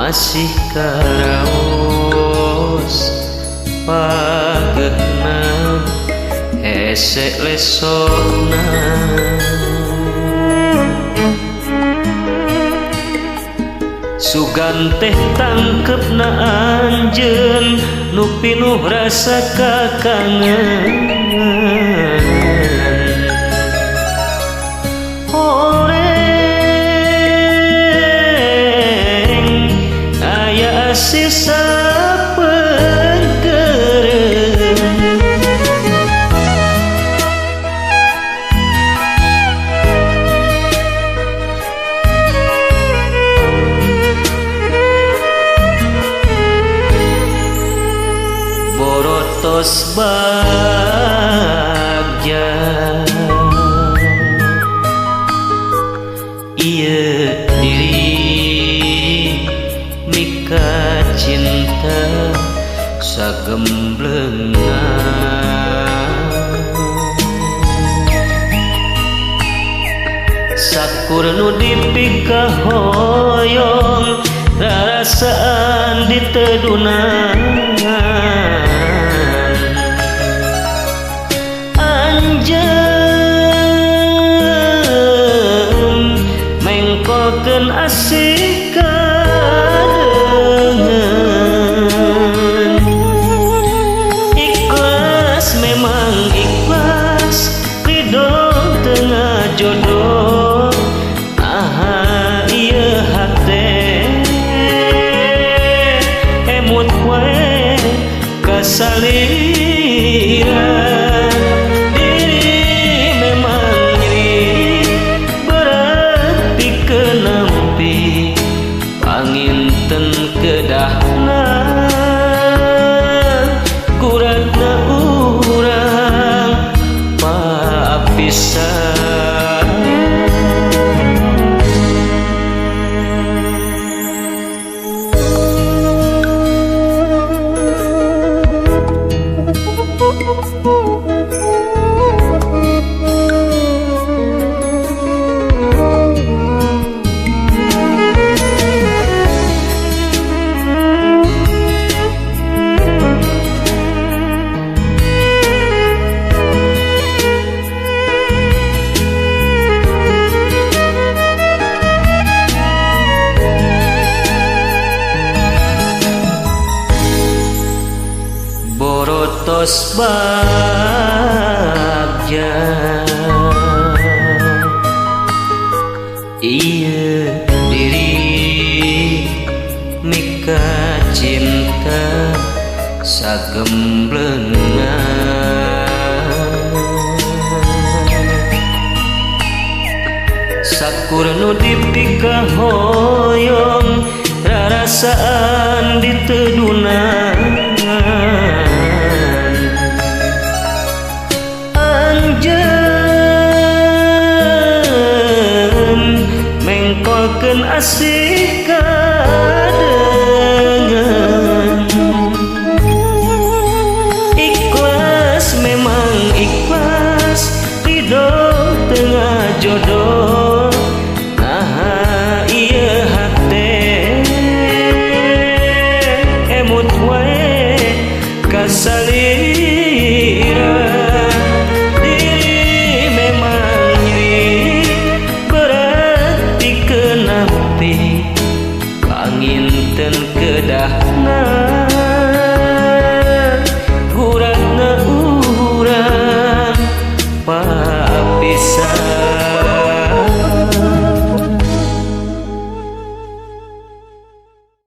masih karaos pagehna esek lesona sugan teh tangkepna anjeun nu pinuh rasa kakangan horeng aya sisa pengkeureung borotos bagja ieu diri mika cinta sagembleungan sakur nu dipika hoyong rarasaan ditedunan anjeun mengkokeun asih kadengan ikhlas memang ikhlas ridho tengah jodoh aha ieu hate emut we kasaliran panginten kedahna kuratna urang papisan borotos bagja ieu diri mika cinta sagembleungan sakur nu dipika hoyong rarasaan ditedunan anjeun mengkokeun asih kadengan ikhlas memang ikhlas ridho tengah jodoh nah ieu hate emut we kasaliran panginten kedahna